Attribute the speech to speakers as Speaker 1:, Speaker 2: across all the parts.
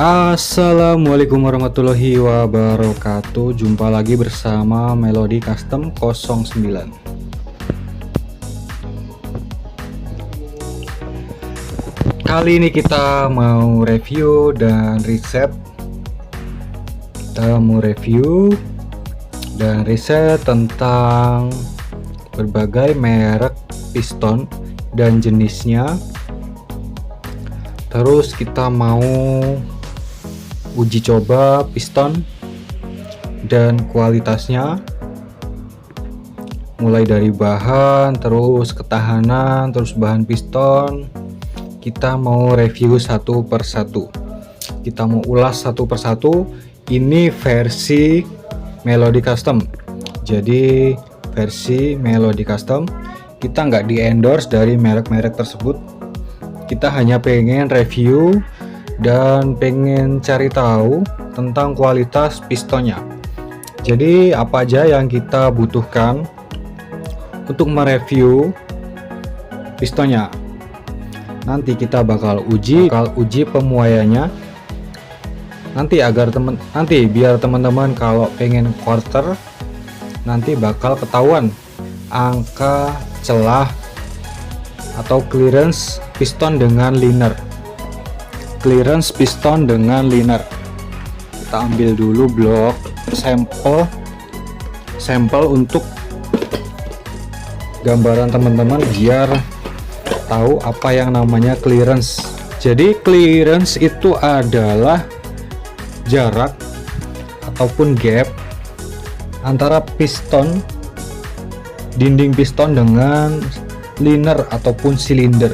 Speaker 1: Assalamualaikum warahmatullahi wabarakatuh. Jumpa lagi bersama Melody Custom 09. Kali ini kita mau review dan riset. Kita mau review dan riset tentang berbagai merek piston dan jenisnya. Terus kita mau uji coba piston dan kualitasnya, mulai dari bahan, terus ketahanan, terus bahan piston. Kita mau review satu persatu, kita mau ulas satu persatu. Ini versi Melody Custom, jadi versi Melody Custom. Kita nggak di endorse dari merek-merek tersebut, kita hanya pengen review dan pengen cari tahu tentang kualitas pistonnya. Jadi apa aja yang kita butuhkan untuk mereview pistonnya. Nanti kita bakal uji pemuaiannya. Biar teman-teman kalau pengen quarter nanti bakal ketahuan angka celah atau clearance piston dengan liner. Kita ambil dulu blok sampel untuk gambaran teman-teman biar tahu apa yang namanya clearance. Jadi clearance itu adalah jarak ataupun gap antara dinding piston dengan liner ataupun silinder.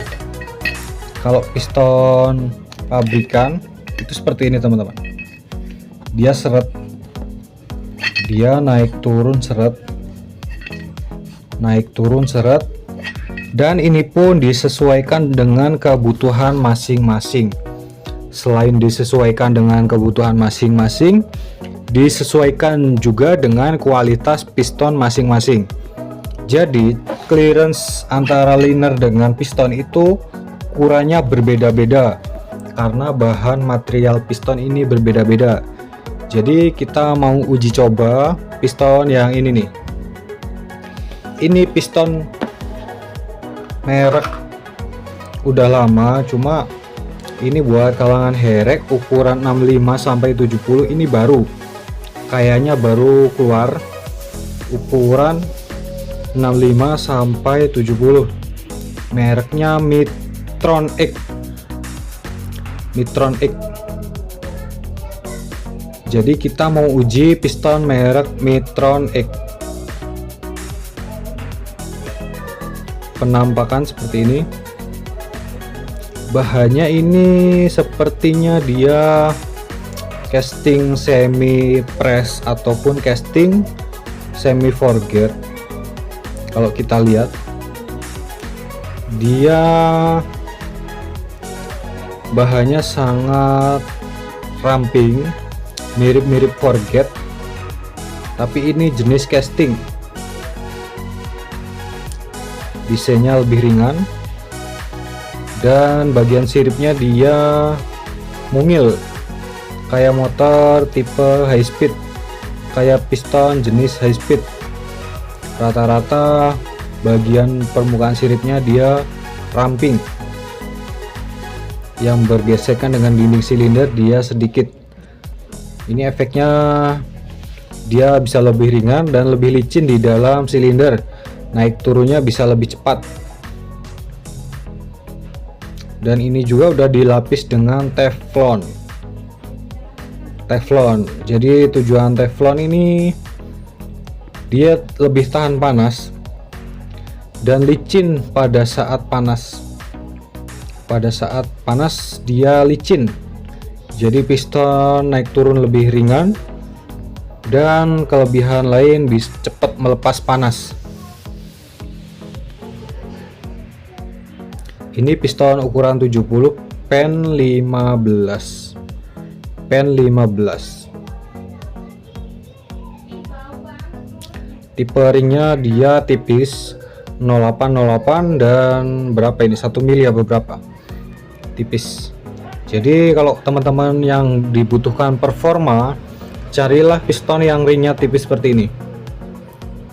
Speaker 1: Kalau piston pabrikan itu seperti ini teman-teman, dia seret, dia naik turun seret, dan ini pun disesuaikan dengan kebutuhan masing-masing. Selain disesuaikan dengan kebutuhan masing-masing, disesuaikan juga dengan kualitas piston masing-masing. Jadi clearance antara liner dengan piston itu ukurannya berbeda-beda karena bahan material piston ini berbeda-beda. Jadi kita mau uji coba piston yang ini nih. Ini piston merek udah lama, cuma ini buat kalangan herek ukuran 65 sampai 70. Ini baru, kayaknya baru keluar ukuran 65 sampai 70. Mereknya Mitron X. Jadi kita mau uji piston merek Mitron X. Penampakan seperti ini. Bahannya ini sepertinya dia casting semi press ataupun casting semi forget. Kalau kita lihat, dia bahannya sangat ramping, mirip-mirip forget, tapi ini jenis casting. Desainnya lebih ringan dan bagian siripnya dia mungil kayak motor tipe high speed, kayak piston jenis high speed. Rata-rata bagian permukaan siripnya dia ramping, yang bergesekan dengan dinding silinder dia sedikit. Ini efeknya dia bisa lebih ringan dan lebih licin di dalam silinder, naik turunnya bisa lebih cepat. Dan ini juga udah dilapis dengan teflon. Jadi tujuan teflon ini dia lebih tahan panas dan licin pada saat panas. Pada saat panas dia licin, jadi piston naik turun lebih ringan, dan kelebihan lain bisa cepat melepas panas. Ini piston ukuran 70 pen 15. Tipe ringnya dia tipis 0808 dan berapa ini, 1 mili ya, beberapa tipis. Jadi kalau teman-teman yang dibutuhkan performa, carilah piston yang ringnya tipis seperti ini.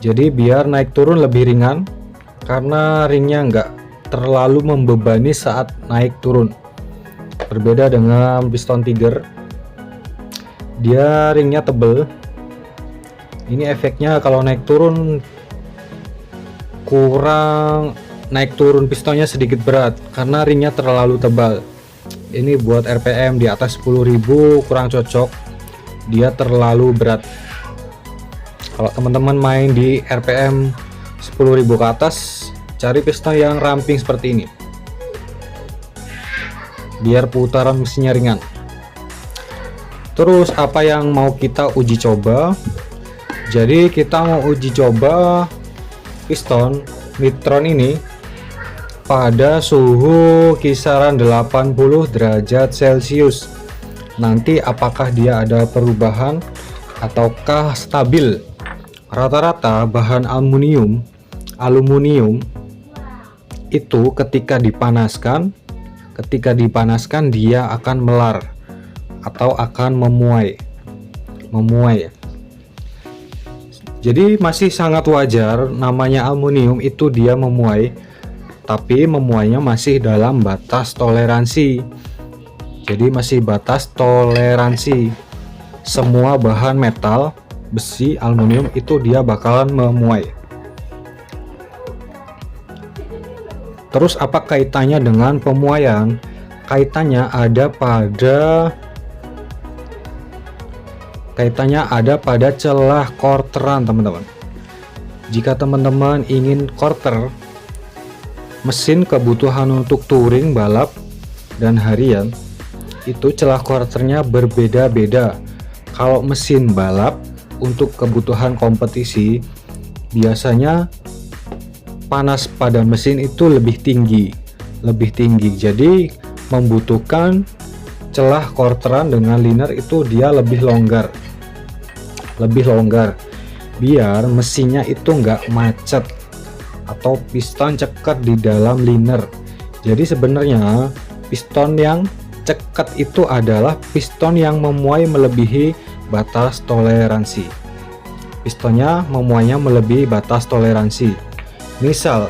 Speaker 1: Jadi biar naik turun lebih ringan, karena ringnya nggak terlalu membebani saat naik turun. Berbeda dengan piston Tiger, dia ringnya tebel. Ini efeknya kalau naik turun kurang, naik turun pistonnya sedikit berat karena ringnya terlalu tebal. Ini buat RPM di atas 10.000 kurang cocok, dia terlalu berat. Kalau teman-teman main di RPM 10.000 ke atas, cari piston yang ramping seperti ini biar putaran mesinnya ringan. Terus apa yang mau kita uji coba? Jadi kita mau uji coba piston Mitron ini pada suhu kisaran 80 derajat Celcius. Nanti apakah dia ada perubahan ataukah stabil? Rata-rata bahan aluminium itu ketika dipanaskan dia akan melar atau akan memuai. Jadi masih sangat wajar, namanya aluminium itu dia memuai, tapi memuainya masih dalam batas toleransi. Jadi masih batas toleransi. Semua bahan metal, besi, aluminium itu dia bakalan memuai. Terus apa kaitannya dengan pemuaian? Kaitannya ada pada celah quarteran, teman-teman. Jika teman-teman ingin quarter mesin kebutuhan untuk touring, balap, dan harian, itu celah quarternya berbeda-beda. Kalau mesin balap untuk kebutuhan kompetisi, biasanya panas pada mesin itu lebih tinggi. Jadi membutuhkan celah quarteran dengan liner itu dia lebih longgar biar mesinnya itu nggak macet atau piston cekat di dalam liner. Jadi sebenarnya piston yang cekat itu adalah piston yang memuai melebihi batas toleransi. Pistonnya memuainya melebihi batas toleransi. Misal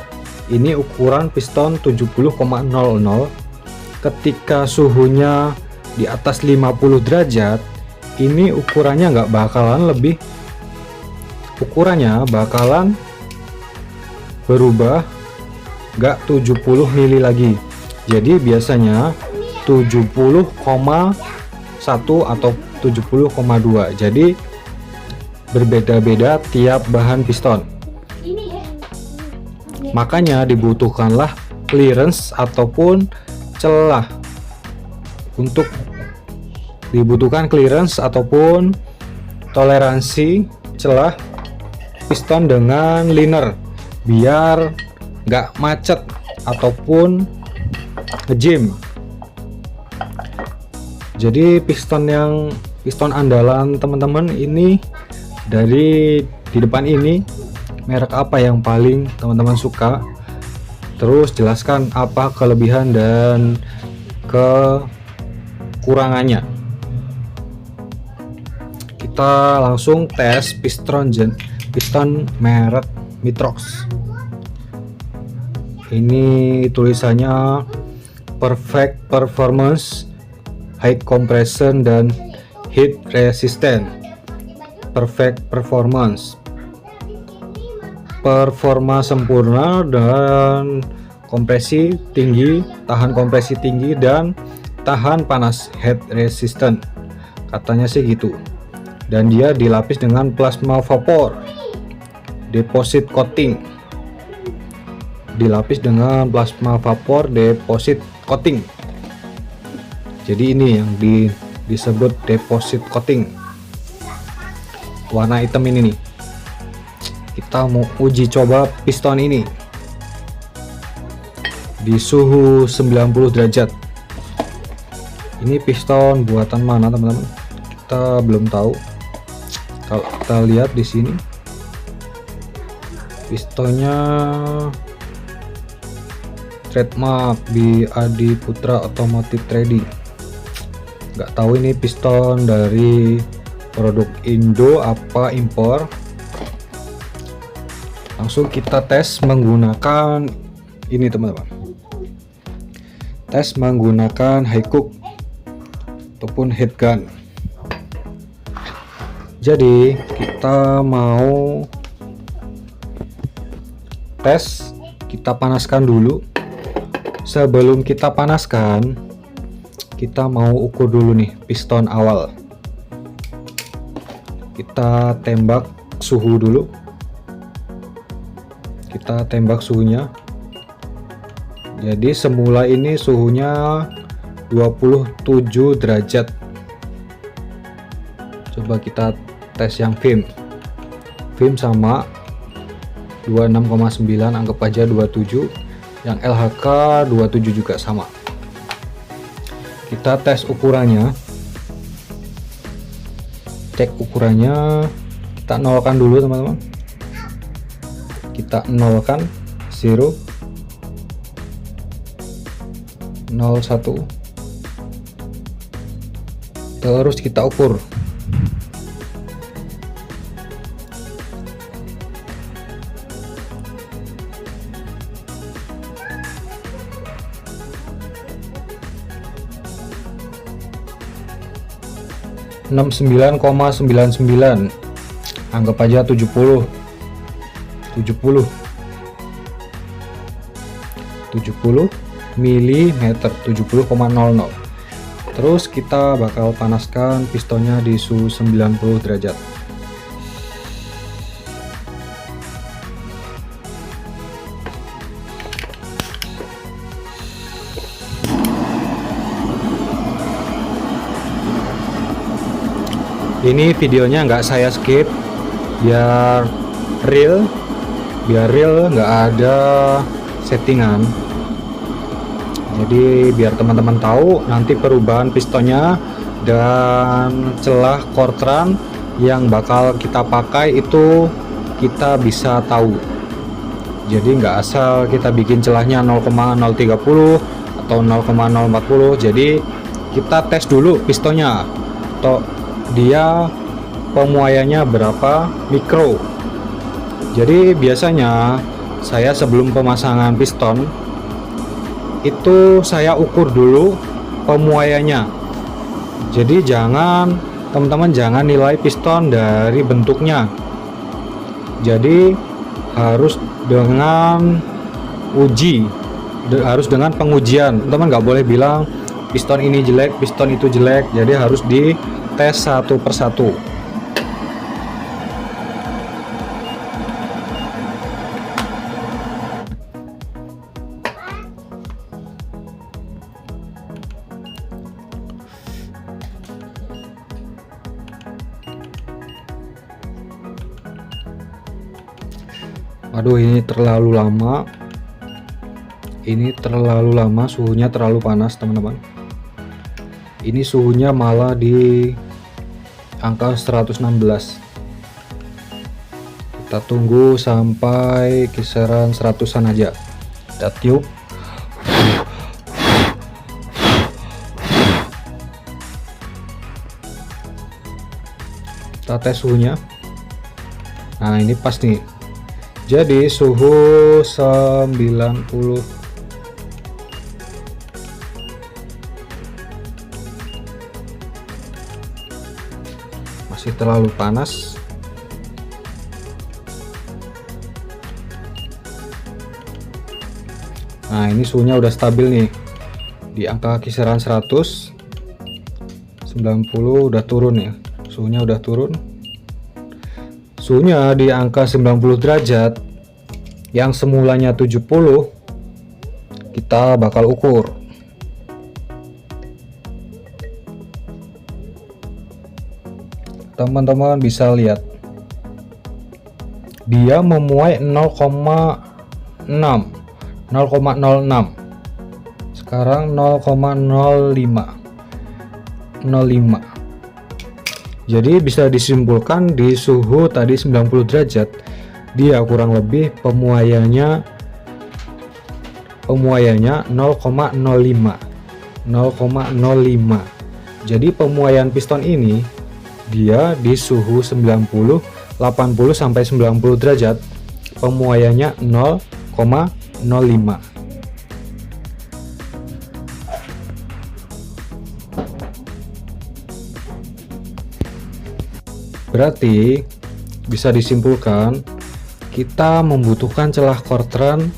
Speaker 1: ini ukuran piston 70,00, ketika suhunya di atas 50 derajat, ini ukurannya bakalan berubah, nggak 70 mili lagi. Jadi biasanya 70,1 atau 70,2. Jadi berbeda-beda tiap bahan piston. Makanya dibutuhkanlah clearance ataupun celah. Untuk dibutuhkan clearance ataupun toleransi celah piston dengan liner biar nggak macet ataupun ngejim. Jadi piston andalan teman-teman ini di depan ini, merek apa yang paling teman-teman suka? Terus jelaskan apa kelebihan dan kekurangannya. Kita langsung tes piston merek Mitrox. Ini tulisannya perfect performance, high compression dan heat resistant. Perfect performance, performa sempurna dan kompresi tinggi, tahan kompresi tinggi dan tahan panas, heat resistant katanya sih gitu. Dan dia dilapis dengan plasma vapor deposit coating, jadi ini yang disebut deposit coating, warna hitam ini nih. Kita mau uji coba piston ini di suhu 90 derajat. Ini piston buatan mana, teman-teman? Kita belum tahu. Kalau kita lihat di sini, pistonnya trademark di Adi Putra Automotive Trading. nggak tahu ini piston dari produk Indo apa impor. Langsung kita tes menggunakan ini teman-teman, tes menggunakan high cook ataupun heat gun. Jadi kita mau tes, kita panaskan dulu. Sebelum kita panaskan, kita mau ukur dulu nih piston awal. Kita tembak suhu dulu, kita tembak suhunya. Jadi semula ini suhunya 27 derajat. Coba kita tes yang VIM sama 26,9, anggap aja 27. Yang LHK 27 juga sama. Kita tes ukurannya, cek ukurannya, kita nolkan dulu teman-teman. Kita nolkan 0 01, terus kita ukur. Enam 69,99, anggap aja 70 mm, 70,00. Terus kita bakal panaskan pistonnya di suhu 90 derajat. Ini videonya nggak saya skip biar real, nggak ada settingan. Jadi biar teman-teman tahu nanti perubahan pistonnya dan celah Kortran yang bakal kita pakai itu kita bisa tahu. Jadi nggak asal kita bikin celahnya 0,030 atau 0,040. Jadi kita tes dulu pistonnya atau dia pemuaiannya berapa mikro. Jadi biasanya saya sebelum pemasangan piston itu saya ukur dulu pemuaiannya. Jadi teman-teman jangan nilai piston dari bentuknya. Jadi harus dengan harus dengan pengujian. Teman nggak boleh bilang piston ini jelek, piston itu jelek. Jadi harus dites satu persatu. Aduh, ini terlalu lama. Suhunya terlalu panas teman-teman. Ini suhunya malah di angka 116. Kita tunggu sampai kisaran 100-an aja. Kita tiup. Kita tes suhunya. Nah, ini pas nih. Jadi suhu 90. Masih terlalu panas. Nah, ini suhunya udah stabil nih. Di angka kisaran 100. 90 udah turun ya. Suhunya udah turun. Suhunya di angka 90 derajat, yang semulanya 70, kita bakal ukur. Teman-teman bisa lihat, dia memuai 0,06. Sekarang 0,05. Jadi bisa disimpulkan di suhu tadi 90 derajat dia kurang lebih pemuaiannya 0,05. Jadi pemuaian piston ini dia di suhu 90, 80 sampai 90 derajat. Pemuaiannya 0,05. Berarti bisa disimpulkan kita membutuhkan celah kortran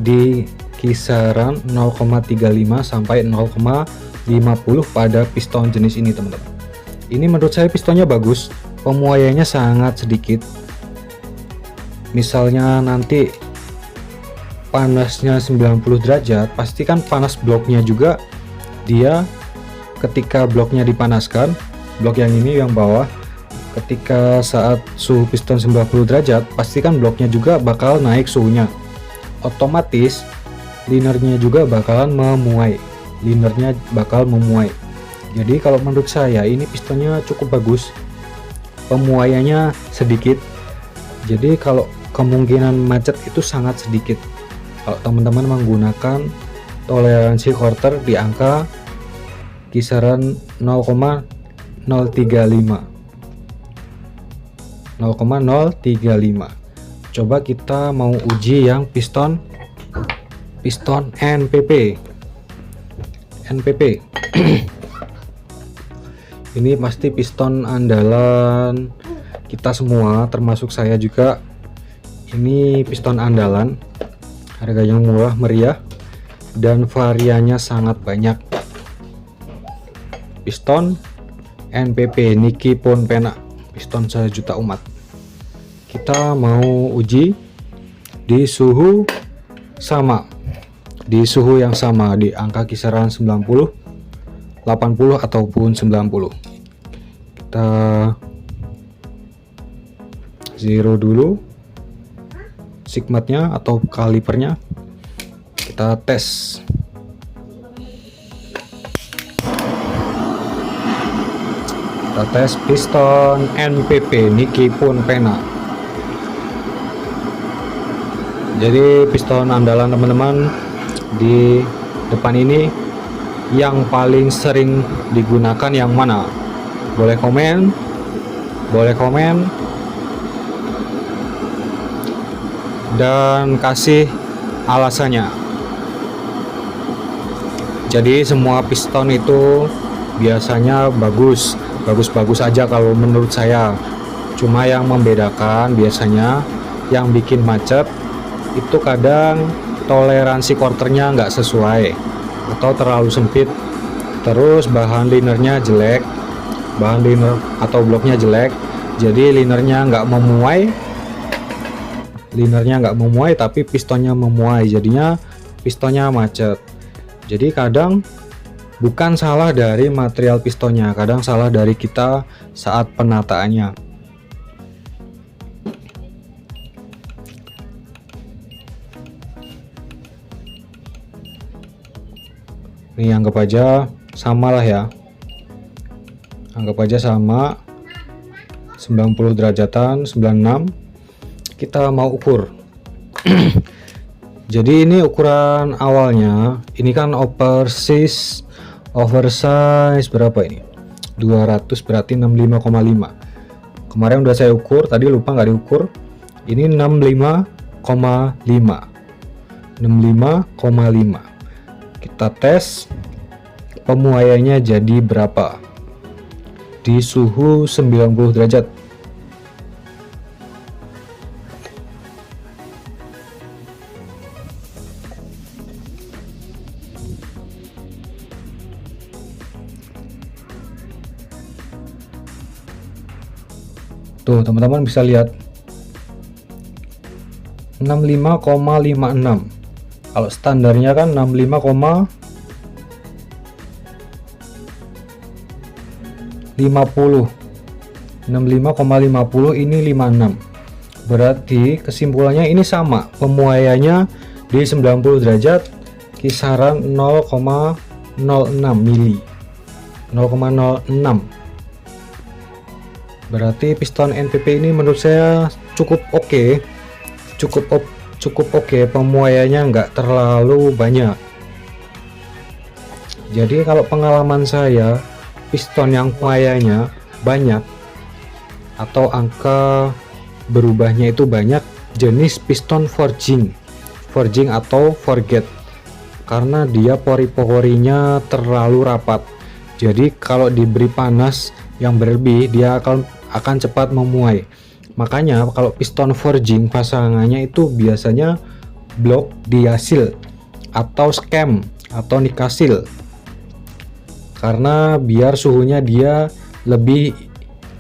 Speaker 1: di kisaran 0,35 sampai 0,50 pada piston jenis ini, teman-teman. Ini menurut saya pistonnya bagus, pemuaiannya sangat sedikit. Misalnya nanti panasnya 90 derajat, pastikan panas bloknya juga. Dia ketika bloknya dipanaskan, blok yang ini yang bawah, ketika saat suhu piston 90 derajat, pastikan bloknya juga bakal naik suhunya. Otomatis linernya juga bakalan memuai. Jadi kalau menurut saya ini pistonnya cukup bagus, pemuaiannya sedikit. Jadi kalau kemungkinan macet itu sangat sedikit kalau teman-teman menggunakan toleransi quarter di angka kisaran 0,035. Coba kita mau uji yang piston NPP. Ini pasti piston andalan kita semua, termasuk saya juga. Ini piston andalan, harganya murah meriah dan variannya sangat banyak. Piston NPP Nikkei-pon Pena, piston 1 juta umat. Kita mau uji di suhu yang sama, di angka kisaran 90, 80 ataupun 90. Kita zero dulu sigmatnya atau kalipernya, kita tes. Kita tes piston NPP Nikkei-pon Pena. Jadi piston andalan teman-teman di depan ini yang paling sering digunakan yang mana? Boleh komen dan kasih alasannya. Jadi semua piston itu biasanya bagus aja kalau menurut saya. Cuma yang membedakan biasanya yang bikin macet itu kadang toleransi quarternya nggak sesuai atau terlalu sempit, terus bahan linernya jelek, bahan liner atau bloknya jelek, jadi linernya nggak memuai tapi pistonnya memuai, jadinya pistonnya macet. Jadi kadang bukan salah dari material pistonnya, kadang salah dari kita saat penataannya. Ini anggap aja sama lah ya, anggap aja sama 90 derajatan, 96. Kita mau ukur. Jadi ini ukuran awalnya, ini kan oversize berapa ini? 200, berarti 65,5. Kemarin udah saya ukur, tadi lupa nggak diukur. Ini 65,5. Kita tes pemuaiannya jadi berapa di suhu 90 derajat. Tuh teman-teman bisa lihat 65,56. Kalau standarnya kan 65,50. Ini 56. Berarti kesimpulannya ini sama, pemuaiannya di 90 derajat kisaran 0,06 mili. 0,06. Berarti piston NPP ini menurut saya cukup oke. Cukup oke, pemuaiannya nggak terlalu banyak. Jadi kalau pengalaman saya, piston yang pengayanya banyak atau angka berubahnya itu banyak jenis piston forging atau forget, karena dia pori-porinya terlalu rapat. Jadi kalau diberi panas yang berlebih dia akan cepat memuai. Makanya kalau piston forging pasangannya itu biasanya blok diasil atau scam atau nikasil, karena biar suhunya dia lebih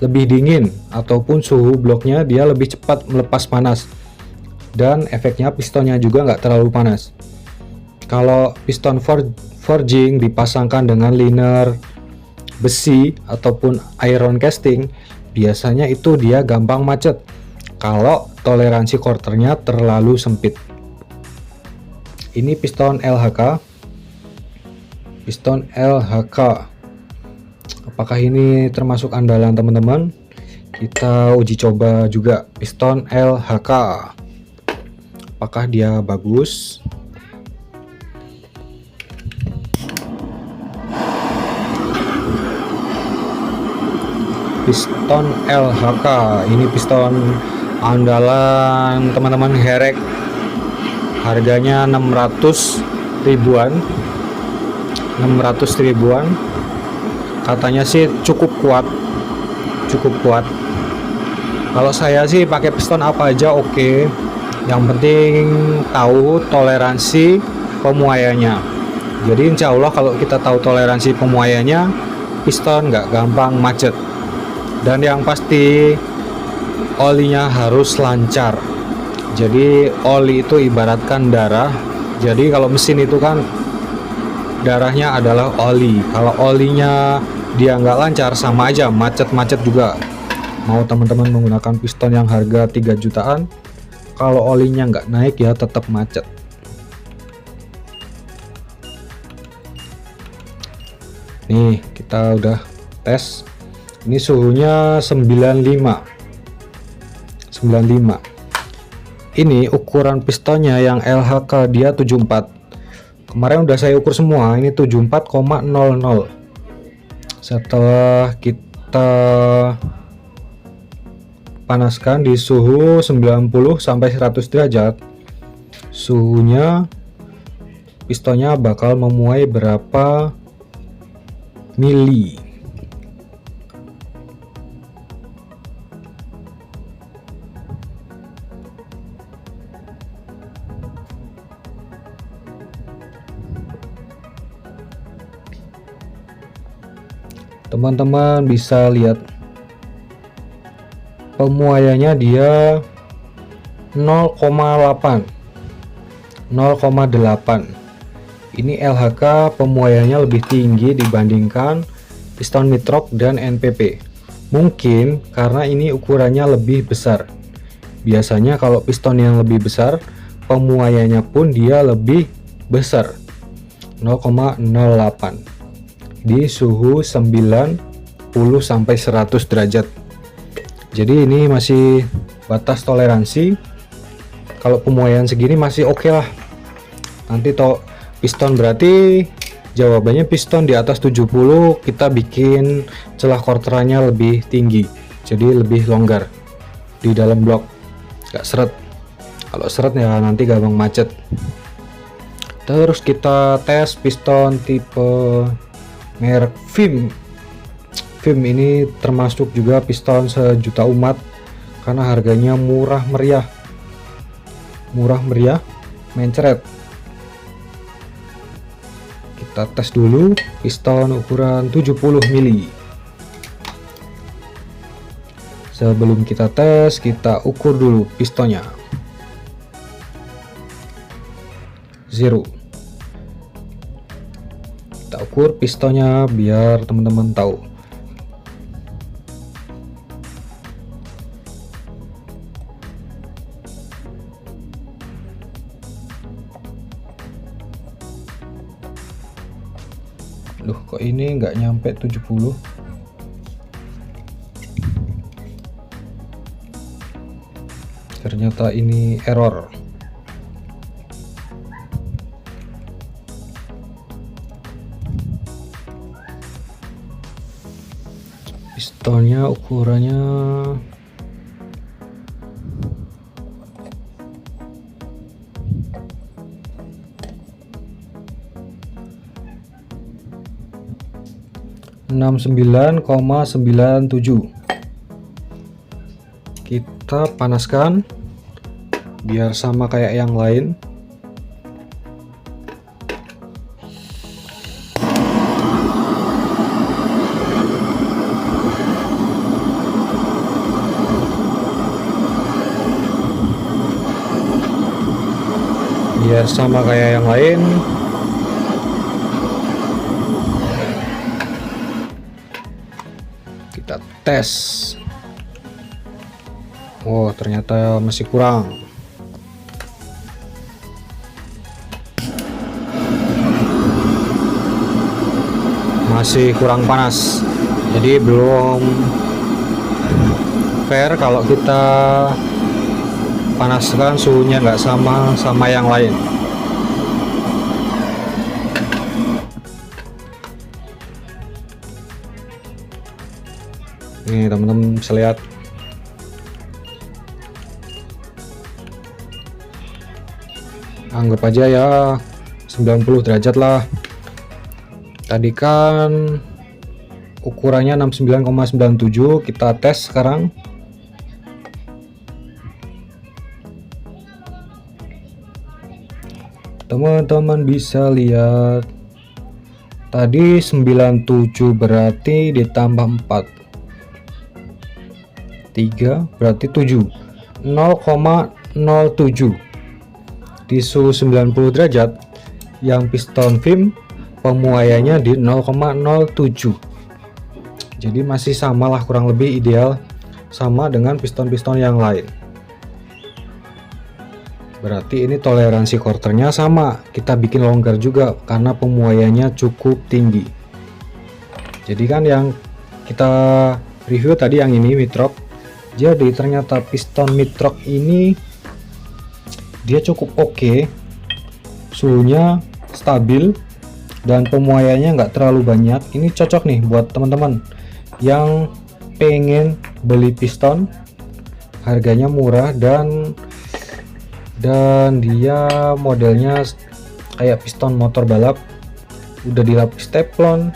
Speaker 1: dingin ataupun suhu bloknya dia lebih cepat melepas panas, dan efeknya pistonnya juga nggak terlalu panas. Kalau piston forging dipasangkan dengan liner besi ataupun iron casting, biasanya itu dia gampang macet kalau toleransi quarternya terlalu sempit. Ini piston LHK. Apakah ini termasuk andalan teman-teman? Kita uji coba juga piston LHK. Apakah dia bagus? Piston LHK ini piston andalan teman-teman Herek, harganya 600 ribuan, katanya sih cukup kuat. Kalau saya sih pakai piston apa aja oke. Yang penting tahu toleransi pemuaiannya. Jadi insya Allah kalau kita tahu toleransi pemuaiannya, piston nggak gampang macet. Dan yang pasti olinya harus lancar. Jadi oli itu ibaratkan darah. Jadi kalau mesin itu kan darahnya adalah oli. Kalau olinya dia nggak lancar, sama aja macet-macet juga. Mau teman-teman menggunakan piston yang harga 3 jutaan, kalau olinya nggak naik ya tetap macet. Nih kita udah tes. Ini suhunya 95. Ini ukuran pistonnya yang LHK dia 74. Kemarin udah saya ukur semua, ini 74,00. Setelah kita panaskan di suhu 90 sampai 100 derajat, suhunya pistonnya bakal memuai berapa mili. Teman-teman bisa lihat pemuaiannya dia 0,8. Ini LHK pemuaiannya lebih tinggi dibandingkan piston Mitrok dan NPP. Mungkin karena ini ukurannya lebih besar. Biasanya kalau piston yang lebih besar, pemuaiannya pun dia lebih besar, 0,08 di suhu 90 sampai 100 derajat. Jadi ini masih batas toleransi. Kalau pemuaian segini masih oke lah. Nanti piston berarti jawabannya piston di atas 70, kita bikin celah quarterannya lebih tinggi, jadi lebih longgar di dalam blok, gak seret. Kalau seret ya nanti gampang macet. Terus kita tes piston tipe merek Vim. Ini termasuk juga piston sejuta umat karena harganya murah meriah, mencret. Kita tes dulu piston ukuran 70 mili. Sebelum kita tes, kita ukur dulu pistonnya. 0. Kita ukur pistonnya biar teman-teman tahu. Loh, kok ini nggak nyampe 70? Ternyata ini error. Pistonnya ukurannya 69,97. Kita panaskan biar sama kayak yang lain. Biar sama kayak yang lain. Kita tes. Oh, ternyata masih kurang. Masih kurang panas. Jadi belum fair kalau kita panaskan suhunya nggak sama yang lain. Nih teman-teman bisa lihat, anggap aja ya 90 derajat lah. Tadi kan ukurannya 69,97, kita tes sekarang. Teman-teman bisa lihat tadi 97 berarti ditambah 4, 3 berarti 7, 0,07 di suhu 90 derajat. Yang piston VIM pemuaiannya di 0,07, jadi masih samalah, kurang lebih ideal sama dengan piston-piston yang lain. Berarti ini toleransi quarternya sama, kita bikin longgar juga karena pemuaiannya cukup tinggi. Jadi kan yang kita review tadi yang ini Midrock, jadi ternyata piston Midrock ini dia cukup oke, suhunya stabil dan pemuaiannya nggak terlalu banyak. Ini cocok nih buat teman-teman yang pengen beli piston, harganya murah dan dia modelnya kayak piston motor balap, udah dilapis teflon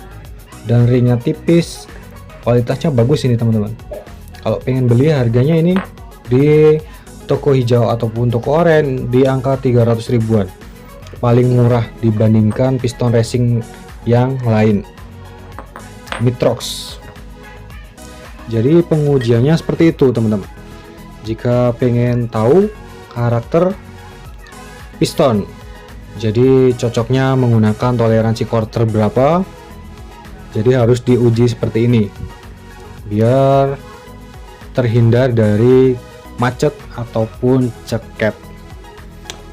Speaker 1: dan ringnya tipis, kualitasnya bagus ini teman-teman. Kalau pengen beli harganya ini di toko hijau ataupun toko oranye di angka 300 ribuan, paling murah dibandingkan piston racing yang lain Midrock. Jadi pengujiannya seperti itu teman-teman. Jika pengen tahu karakter piston, jadi cocoknya menggunakan toleransi quarter berapa, jadi harus diuji seperti ini biar terhindar dari macet ataupun ceket.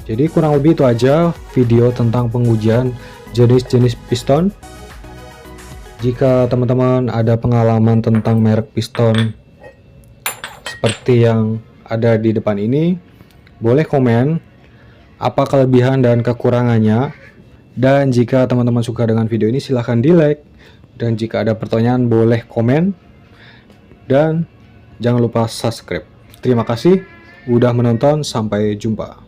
Speaker 1: Jadi kurang lebih itu aja video tentang pengujian jenis-jenis piston. Jika teman-teman ada pengalaman tentang merek piston seperti yang ada di depan ini, boleh komen apa kelebihan dan kekurangannya. Dan jika teman-teman suka dengan video ini silahkan di like, dan jika ada pertanyaan boleh komen, dan jangan lupa subscribe. Terima kasih udah menonton, sampai jumpa.